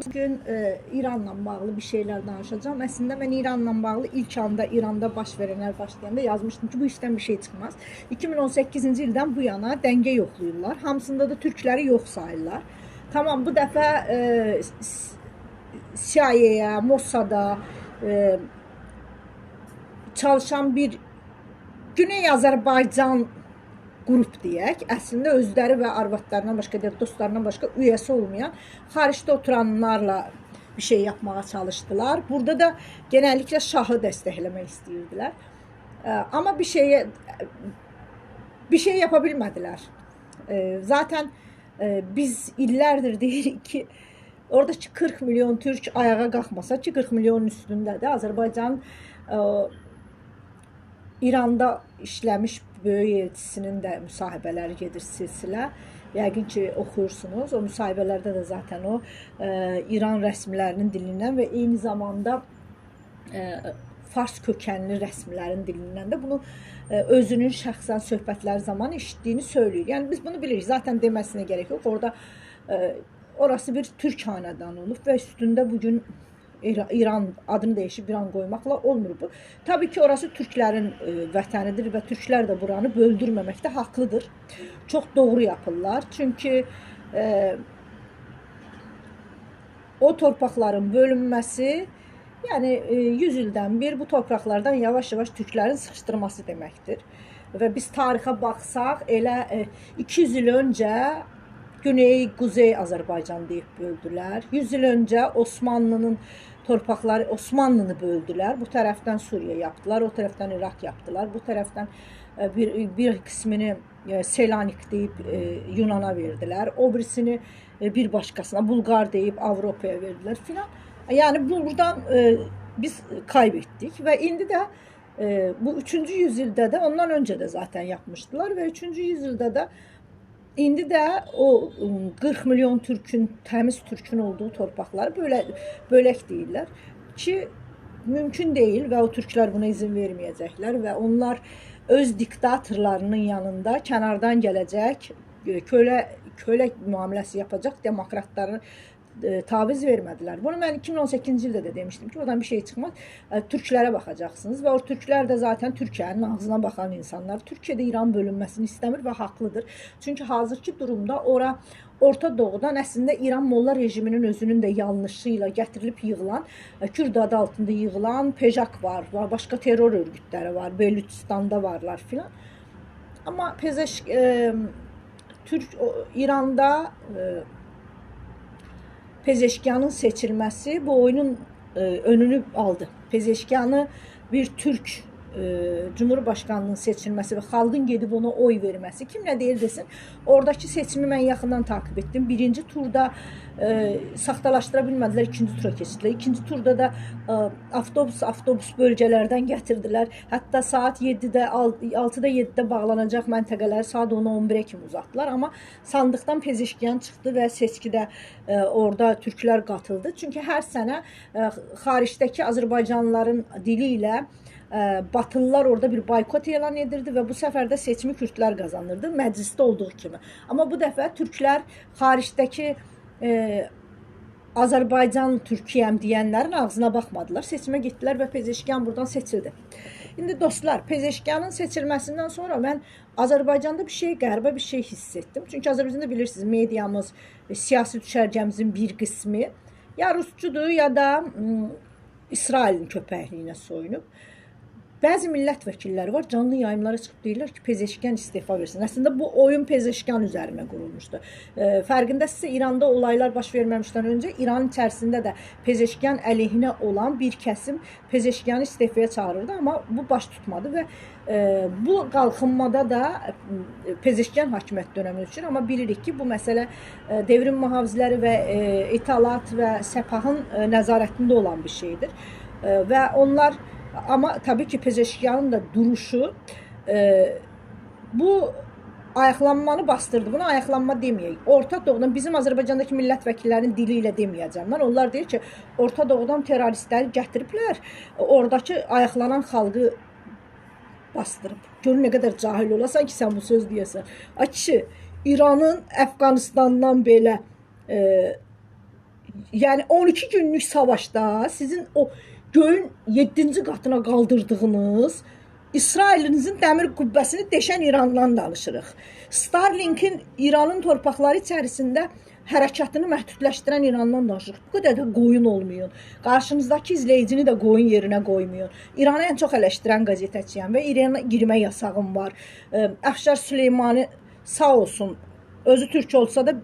Bugün İranla bağlı bir şeyler danışacağım. Aslında mən İranla bağlı ilk anda İranda baş verənlər başlayanda yazmışdım ki, bu işten bir şey çıkmaz. 2018-ci ildən bu yana dəngə yoxlayırlar. Hamısında da Türkləri yox sayırlar. Tamam, bu dəfə CIA-yə, Mossad'a çalışan bir Güney Azərbaycan qrup deyək, əslində özləri və arvadlarından başqa, dostlarından başqa üyəsi olmayan xaricdə oturanlarla bir şey yapmağa çalışdılar. Burada da genellikle şahı dəstəkləmək istəyirdilər. Ama bir şey yapabilmədilər. Zaten biz illərdir deyirik ki, oradakı 40 milyon Türk ayağa qalxmasa ki, 40 milyonun üstündədir. Azərbaycan İranda işləmiş böyük elçisinin də müsahibələri gedir silsilə. Yəqin ki oxuyursunuz. O müsahibələrdə də zaten o İran rəsmilərinin dilindən və eyni zamanda Fars kökənli rəsmilərin dilindən də bunu özünün şəxsən söhbətləri zamanı eşitdiyini söylüyor. Yəni biz bunu bilirik. Zaten deməsinə gerek yok. Orada orası bir Türk hanedanı olub və üstündə bugün İran adını değişip İran koymakla olmur bu. Tabii ki orası Türklerin vətənidir və Türkler de buranı böldürmemekte haklıdır. Çok doğru yapırlar. Çünkü o torpaqların bölünməsi, yani 100 ildən bir bu topraklardan yavaş-yavaş Türklerin sıxışdırması demektir. Ve biz tarixə baxsaq, elə 200 il önce Güney, Kuzey Azərbaycan deyib böldülər. 100 il önce Osmanlı'nın torpaqları, Osmanlı'nı böldülər. Bu tərəfdən Suriye yaptılar, o tərəfdən Irak yaptılar. Bu tərəfdən bir kısmını Selanik deyib Yunan'a verdiler. O birisini bir başkasına Bulgar deyib Avrupa'ya verdiler filan. Yani buradan biz kaybettik ve indi de bu 3. yüzyılda da ondan önce de zaten yapmıştılar ve 3. yüzyılda da İndi de o 40 milyon Türk'ün, təmiz Türk'ün olduğu torpaqları bölək deyirlər ki, mümkün değil ve o Türkler buna izin vermeyecekler ve onlar öz diktatorlarının yanında kənardan gələcək, kölə müamiləsi yapacak demokratları taviz vermediler. Bunu ben 2018-ci ildə də demiştim ki, oradan bir şey çıkmaz. Türklere bakacaksınız ve o Türkler de zaten Türkiye'nin ağzına bakan insanlar. Türkiye'de İran bölünmesini istəmir ve haklıdır. Çünkü hazırki durumda Orta Doğudan əslində İran Molla rejiminin özünün de yanlışıyla gətirilib yığılan, Kürd adı altında yığılan PEJAK var, başka terör örgütləri var, Belüçistan'da varlar filan. Ama İran'da Pezeşkan'ın seçilmesi bu oyunun önünü aldı. Pezeşkan'ı bir Türk Cumhurbaşkanlığının seçilmesi ve xalqın gedib ona oy vermesi, kim ne deyir desin, oradaki seçimi mən yaxından takip ettim. Birinci turda saxtalaşdıra bilmədilər, ikinci tura keçdilər. İkinci turda da avtobus bölgelerden gətirdilər. Hətta saat 7'də, 6'da 7'də bağlanacaq məntəqələri saat 10'a 11'ə kimi uzatdılar. Amma sandıqdan Pezeşkan çıxdı və seçkidə orada türklər qatıldı. Çünki hər sənə xaricdəki Azərbaycanlıların dili ilə Batılılar orada bir boykot elan edirdi ve bu sefer de seçimi Kürtlər kazanırdı mecliste olduğu kimi. Ama bu dəfə Türklər xaricdəki Azərbaycan Türkiyəm deyənlərin ağzına baxmadılar. Seçimə getdilər və Pezeşkan buradan seçildi. İndi dostlar, Pezeşkanın seçilməsindən sonra mən Azərbaycanda bir şey, qəribə bir şey hiss etdim. Çünki Azərbaycanda bilirsiniz, mediamız, siyasi düşərgəmizin bir qismi ya Rusçudur ya da İsrailin köpəkliyinə soyunub. Bəzi millət vəkilləri var, canlı yayımlara çıxıb deyirlər ki, Pezeşkan istifa versin. Əslində bu oyun Pezeşkan üzərinə qurulmuşdu. Fərqindəsinizsə, İranda olaylar baş verməmişdən öncə İranın içərisində də Pezeşkan əleyhinə olan bir kəsim Pezeşkanı istifaya çağırırdı, amma bu baş tutmadı və bu qalxınmada da Pezeşkan hakimiyyət dönəmi üçün, amma bilirik ki, bu məsələ devrim mühafizləri və İtalat və Səpahın nəzarətində olan bir şeydir və onlar. Ama tabii ki Pezeşkanın da duruşu bu ayaqlanmanı bastırdı. Buna ayaqlanma deməyək. Orta Doğudan bizim Azərbaycandakı millət vəkillərinin dili ilə deməyəcəm mən. Onlar deyir ki, Orta Doğudan teröristləri gətiriblər, oradakı ayaqlanan xalqı bastırıb. Görün nə qədər cahil olasan ki, sən bu söz deyəsən. Ay kişi, İranın Əfqanistandan belə Yəni 12 günlük savaşda sizin o göyün 7-ci qatına qaldırdığınız İsrailinizin dəmir qübbəsini deşən İrandan danışırıq. Starlink'in İranın torpaqları içərisində hərəkatını məhdudləşdirən İrandan danışırıq. Bu qədər də qoyun olmayın. Qarşınızdakı izləyicini də qoyun yerinə qoymayın. İranı ən çox eleşdirən qəzetçiyəm və İrana girmə yasağım var. Əfşar Süleymani sağ olsun, özü türk olsa da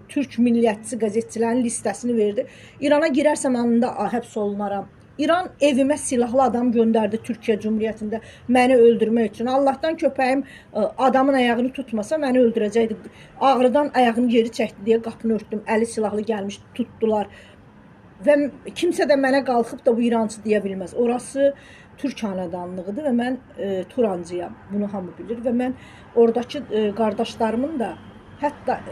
türk milliyətçi qəzetçilərin listəsini verdi. İrana girərsəm anında həbs olunaram. İran evimə silahlı adam göndərdi Türkiyə Cumhuriyyətində məni öldürmək üçün. Allahdan köpəyim adamın ayağını tutmasa məni öldürəcəkdi. Ağrıdan ayağını geri çəkdi deyə qapını örtdüm. Əli silahlı gəlmiş, tutdular. Və kimsə də mənə qalxıb da bu İrancı deyə bilməz. Orası Türk hanedanlığıdır və mən Turancıyam. Bunu hamı bilir və mən oradakı qardaşlarımın da hətta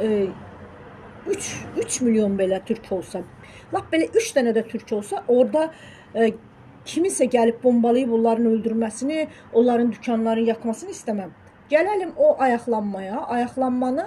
3 milyon belə türk olsa, lap belə 3 dənə də türk olsa, orada kiminsə gəlib bombalayıb onların öldürməsini, onların dükanlarını yakmasını istəməm. Gələlim o ayaqlanmaya. Ayaqlanmanı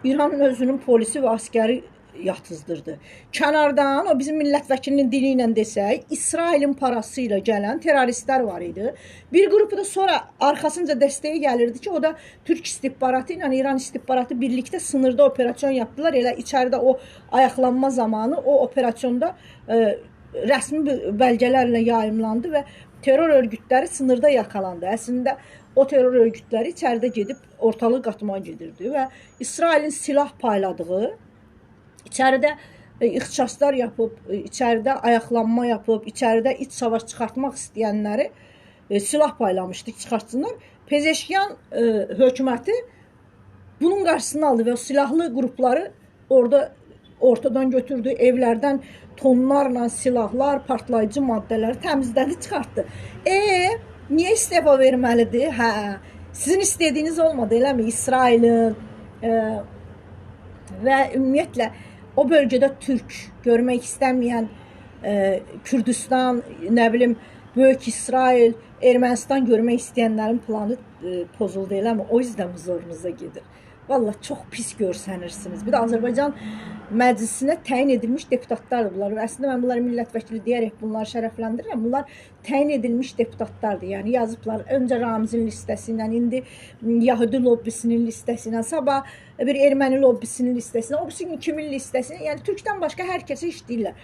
İranın özünün polisi və askeri yatızdırdı. Kənardan o bizim millət vəkilinin dili ilə desək, İsrailin parası ilə gələn terroristlər var idi. Bir qrupu da sonra arxasınca dəstəyə gəlirdi ki, o da Türk istihbaratı ilə İran istihbaratı birlikdə sınırda operasyon yaptılar. Elə içəridə o ayaqlanma zamanı o operasyonda rəsmi belgelerle yayımlandı və terror örgütləri sınırda yakalandı. Əslində o terror örgütləri içəridə gedib ortalığı qatmağa gedirdi və İsrailin silah payladığı, içəridə ixtisaslar yapıb, içəridə ayaqlanma yapıb, içəridə iç savaş çıxartmaq istəyənləri silah paylamışdı, çıxartsınlar. Pezeşkiyan hökuməti bunun qarşısını aldı və o silahlı qrupları ortadan götürdü, evlərdən tonlarla silahlar, partlayıcı maddələri təmizlədi, çıxartdı. Niyə istefa verməlidir? Sizin istədiyiniz olmadı, eləmi? İsrailin və ümumiyyətlə o bölgədə türk görmək istəməyən Kürdistan, nə bilim, Böyük İsrail, Ermənistan görmək istəyənlərin planı pozuldu, eləmi? O yüzden zorunuza gedir. Vallahi çox pis görsənirsiniz. Bir də Azərbaycan məclisinə təyin edilmiş deputatlardır bunlar. Əslində mən bunları millət vəkili deyərək bunları şərəfləndirirəm. Bunlar təyin edilmiş deputatlardır. Yəni yazıblar öncə Ramizin listəsi ilə, indi Yahudi lobbisinin listəsi ilə, sabah bir erməni lobbisinin listəsi ilə, o birisi kimin listəsi ilə. Yəni Türkdən başqa hər kəsə işləyirlər.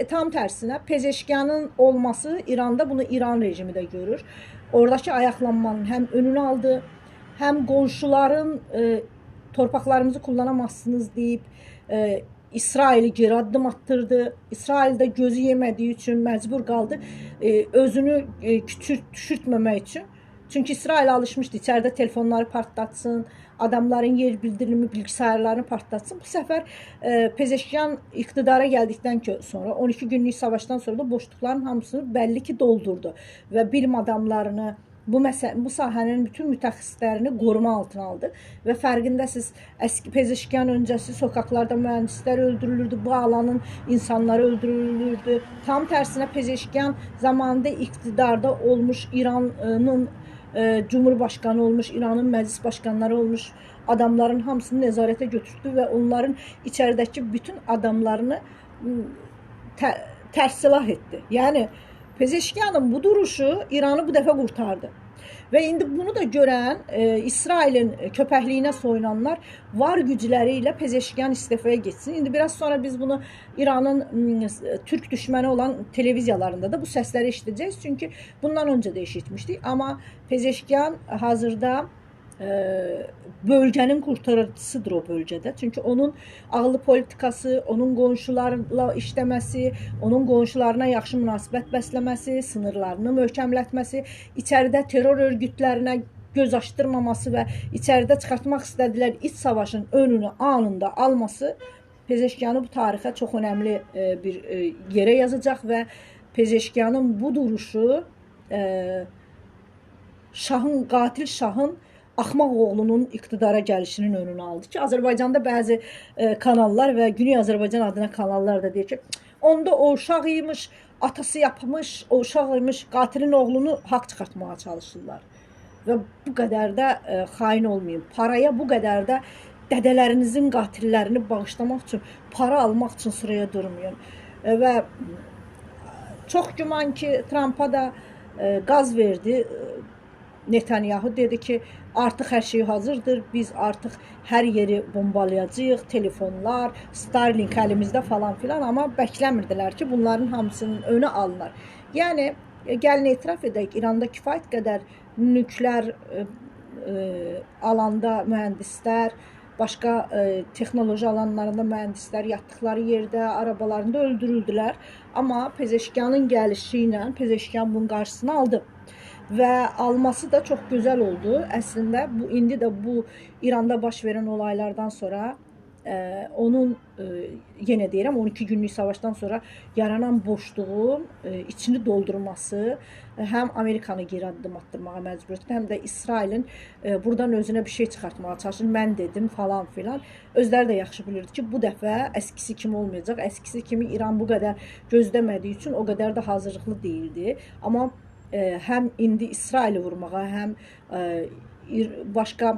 Tam tərsinə Pezeşkiyanın olması İranda bunu İran rejimi də görür. Oradakı ayaqlanmanın həm önünü aldı, həm qonşuların torpaqlarımızı kullanamazsınız deyib İsraili geri addım attırdı. İsrail də gözü yemədiyi üçün məcbur qaldı özünü düşürtməmək üçün. Çünki İsrail alışmışdı içəridə telefonları partlatsın, adamların yer bildirimi bilgisayarlarını partlatsın. Bu səfər Pezeşkiyan iqtidara gəldikdən sonra 12 günlük savaşdan sonra da boşluqların hamısını bəlli ki doldurdu və bilim adamlarını, bu sahənin bütün mütəxəssislərini qoruma altına aldı və fərqindəsiz, Pezeşkiyan öncəsi sokaklarda mühəndislər öldürülürdü, bu alanın insanları öldürülürdü. Tam tərsinə Pezeşkiyan zamanında iqtidarda olmuş İranın Cumhurbaşkanı olmuş, İranın məclis başkanları olmuş adamların hamısını nəzarətə götürdü və onların içəridəki bütün adamlarını tərsilah etdi. Yəni Pezeşkiyanın bu duruşu İranı bu dəfə qurtardı. Və indi bunu da görən İsrailin köpəkliyinə soyunanlar var gücləri ilə Pezeşkiyan istifaya geçsin. İndi biraz sonra biz bunu İranın Türk düşməni olan televiziyalarında da bu səsləri eşidəcəyiz. Çünki bundan öncə də eşitmişdik. Amma Pezeşkiyan hazırda bölgənin qurtarıcısıdır o bölgədə. Çünki onun ağlı politikası, onun qonşularla işləməsi, onun qonşularına yaxşı münasibət bəsləməsi, sınırlarını möhkəmlətməsi, içəridə terror örgütlərinə göz açdırmaması və içəridə çıxartmaq istədilər iç savaşın önünü anında alması Pezeşkiyanı bu tarixə çox önəmli bir yerə yazacaq və Pezeşkiyanın bu duruşu qatil şahın axmaq oğlunun iqtidara gəlişinin önünü aldı ki, Azərbaycanda bəzi kanallar və Güney Azərbaycan adına kanallar da deyir ki, onda o uşaq imiş, atası yapmış, o uşaq imiş, qatilin oğlunu haqq çıxartmağa çalışırlar. Və bu qədər də xain olmayın. Paraya bu qədər də dədələrinizin qatillərini bağışlamaq üçün, para almaq üçün sıraya durmayın. Və çox güman ki, Trumpa da qaz verdi. Netanyahu dedi ki, artıq hər şey hazırdır, biz artıq hər yeri bombalayacağıq, telefonlar, Starlink əlimizdə falan filan, amma bəkləmirdilər ki, bunların hamısının önü alınır. Yəni, gəlin etiraf edək, İranda kifayət qədər nüklər alanda mühəndislər, başqa texnoloji alanlarında mühəndislər yatdıqları yerdə, arabalarında öldürüldülər. Amma Pezeşkanın gəlişi ilə Pezeşkan bunun qarşısını aldı. Və alması da çox gözəl oldu. Əslində, indi də bu İranda baş verən olaylardan sonra onun, yenə deyirəm, 12 günlük savaşdan sonra yaranan boşluğun içini doldurması həm Amerikanı geri addım attırmağa məcbur etdi, həm də İsrailin buradan özünə bir şey çıxartmağa çalışır. Mən dedim falan filan. Özləri də yaxşı bilirdi ki, bu dəfə əskisi kimi olmayacaq. Əskisi kimi İran bu qədər gözləmədiyi üçün o qədər də hazırlıqlı deyildi. Amma həm indi İsraili vurmağa, həm başqa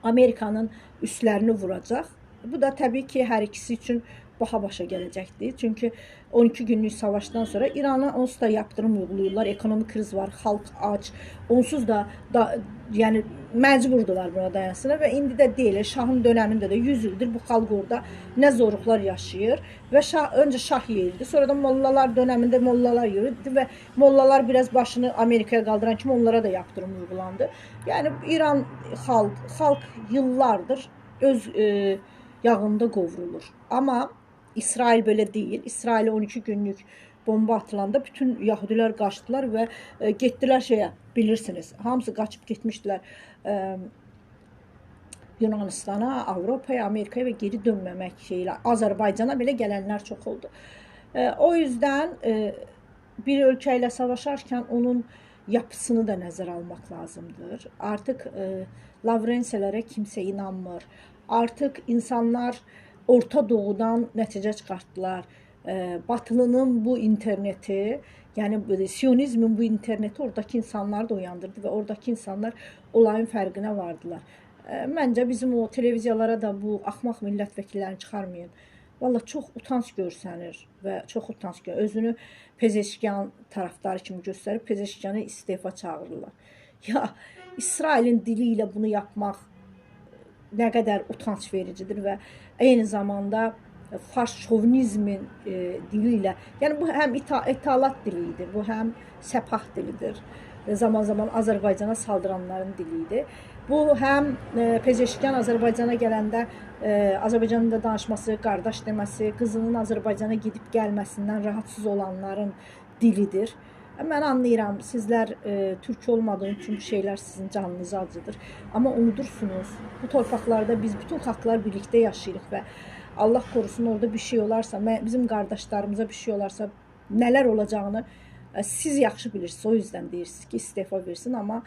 Amerikanın üslərini vuracaq. Bu da təbii ki, hər ikisi üçün baha başa gələcəkdir. Çünki 12 günlük savaşdan sonra İrana onsuz da yaptırım uyğulayırlar. Ekonomik kriz var, xalq ac. Onsuz da yəni məcburdular buna dayansınlar və indi də deyil. Şahın dönəmində də 100 ildir bu xalq orada nə zoruqlar yaşayır və öncə şah yeyirdi. Sonra da mollalar dönəmində mollalar yeyirdi və mollalar biraz başını Amerikaya qaldıran kimi onlara da yaptırım uyğulandı. Yəni İran xalq yıllardır öz yağında qovrulur. Amma İsrail belə deyil. İsrail'e 12 günlük bomba atılanda bütün Yahudilər qaçdılar və getdilər şeyə, bilirsiniz. Hamısı qaçıb getmişdilər Yunanistana, Avropaya, Amerikaya və geri dönməmək şeylə. Azərbaycana belə gələnlər çox oldu. O yüzden bir ölkə ilə savaşarkən onun yapısını da nəzərə almaq lazımdır. Artıq Lavrensiyalara kimsə inanmır. Artıq insanlar Orta Doğudan nəticə çıxartdılar. Batılının bu interneti, yəni Siyonizmin bu interneti oradakı insanları da uyandırdı və oradakı insanlar olayın fərqinə vardılar. Məncə bizim o televiziyalara da bu axmaq millət vəkillərini çıxarmayın. Valla çox utanç görsənir və çox utanç görsənir. Özünü Pezeşkan taraftarı kimi göstərib Pezeşkanı istefa çağırırlar. Ya İsrailin dili ilə bunu yapmaq nə qədər utanç vericidir və eyni zamanda fars şovinizmin dili ilə, yəni bu həm italat dilidir, bu həm səpah dilidir. Zaman zaman Azərbaycana saldıranların dilidir. Bu həm Pezeşkan Azərbaycana gələndə Azərbaycanın da danışması, qardaş deməsi, qızının Azərbaycana gedib gəlməsindən rahatsız olanların dilidir. Mən anlayıram, sizlər Türk olmadığı üçün bu şeylər sizin canınızı acıdır. Amma unudursunuz, bu torpaqlarda biz bütün xalqlar birlikdə yaşayırıq və Allah korusun orada bir şey olarsa, bizim qardaşlarımıza bir şey olarsa nələr olacağını siz yaxşı bilirsiniz. O yüzden deyirsiniz ki, istefa versin, amma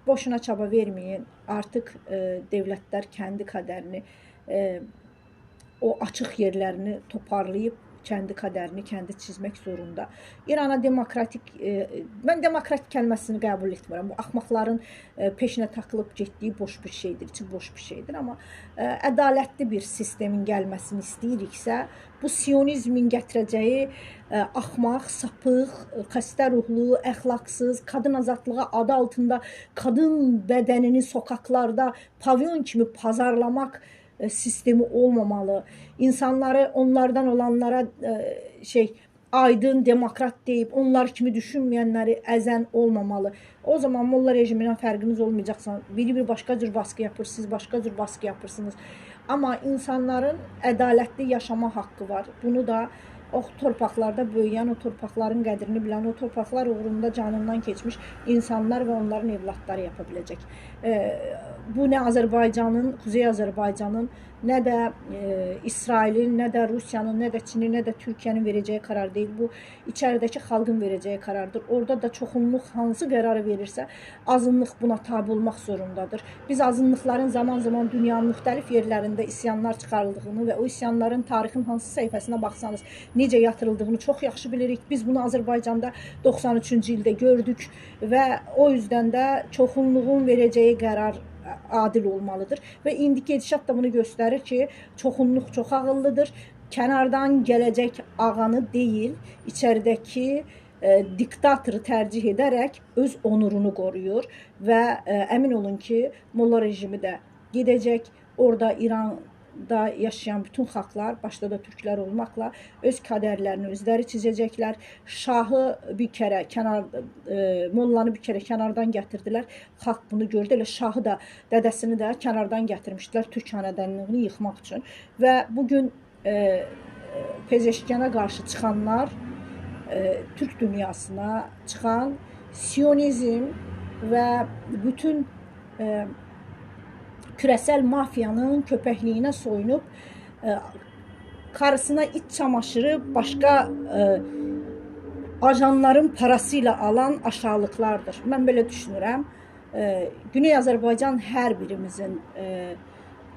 boşuna çaba verməyin. Artıq devlətlər kəndi qədərini, o açıq yerlərini toparlayıb, kendi kaderini kendi çizmek zorunda. İrana demokratik, mən demokratik kəlməsini qəbul etmirəm. Bu axmaqların peşinə takılıb getdiyi boş bir şeydir, içi boş bir şeydir. Amma ədalətli bir sistemin gəlməsini istəyiriksə, bu siyonizmin gətirəcəyi axmaq, sapıq, xəstə ruhlu, əxlaqsız, kadın azadlığı adı altında kadın bədənini sokaklarda pavyon kimi pazarlamaq sistemi olmamalı. İnsanları onlardan olanlara aydın, demokrat deyib, onlar kimi düşünməyənləri əzən olmamalı. O zaman molla rejimindən fərqiniz olmayacaqsa, biri başqa cür baskı yapır, siz başqa cür baskı yapırsınız. Amma insanların ədalətli yaşama haqqı var. Bunu da o torpaqlarda böyüyən, o torpaqların qədrini bilən, o torpaqlar uğrunda canından keçmiş insanlar və onların evlatları yapa biləcək. Bu nə Azərbaycanın, Kuzey Azərbaycanın, nə də İsrailin, nə də Rusiyanın, nə də Çinin, nə də Türkiyənin verəcəyi qərar deyil. Bu içəridəki xalqın verəcəyi qərardır. Orada da çoxunluq hansı qərarı verirsə, azınlıq buna tabi olmaq zorundadır. Biz azınlıqların zaman zaman dünyanın müxtəlif yerlərində isyanlar çıxarıldığını və o isyanların tarixin hansı səhifəsinə baxsanız necə yatırıldığını çox yaxşı bilirik. Biz bunu Azərbaycanda 93-cü ildə gördük və o yüzden də çoxunluğun verəcəyi qərar adil olmalıdır. Və indi gedişat da bunu göstərir ki, çoxunluq çox ağıllıdır. Kənardan gələcək ağanı deyil, içəridəki diktatoru tərcih edərək öz onurunu qoruyur və əmin olun ki, Molla rejimi də gedəcək. Orada İranda yaşayan bütün xalqlar, başda da türklər olmaqla öz qədərlərini özləri çizəcəklər. Şahı bir kərə Mollanı bir kərə kənardan gətirdilər. Xalq bunu gördü. Elə şahı da, dədəsini də kənardan gətirmişdilər türk hanədənliyini yıxmaq üçün. Və bugün Pezeşkana qarşı çıxanlar Türk dünyasına çıxan Siyonizm və bütün küresel mafiyanın köpəkliyinə soyunub karısına iç çamaşırı başqa ajanların parasıyla alan aşağılıqlardır. Mən belə düşünürəm. Güney Azərbaycan hər birimizin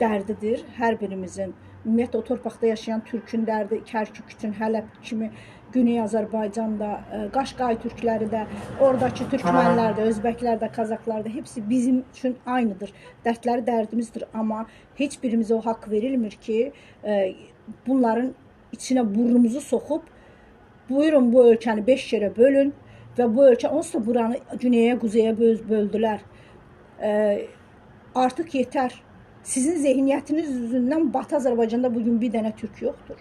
dərdidir. Hər birimizin, ümumiyyətlə o torpaqda yaşayan türkün dərdi, Kərkük üçün Hələb kimi Güney Azərbaycanda, Qaşqay türkləri də, oradakı türkmənlər də, özbəklər də, kazaklar da hepsi bizim üçün aynıdır. Dərdləri dərdimizdir, amma heç birimizə o haqq verilmir ki, bunların içinə burnumuzu soxub, buyurun bu ölkəni 5 yerə bölün və bu ölkə, onsuz da buranı güneyə, quzeyə böldülər. Artıq yetər. Sizin zehniyyətiniz üzündən Batı Azərbaycanda bugün bir dənə türk yoxdur.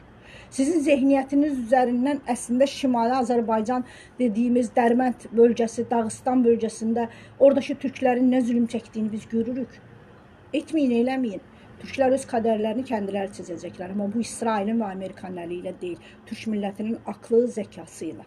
Sizin zehniyyətiniz üzərindən əslində Şimali Azərbaycan dediyimiz Dərbənd bölgəsi, Dağıstan bölgəsində oradakı türklərin nə zülüm çəkdiyini biz görürük. Etməyin, eləməyin. Türklər öz qədərlərini kendiləri çizəcəklər. Amma bu İsrailin və Amerikanın əli ilə deyil. Türk millətinin aklı, zəkası ilə.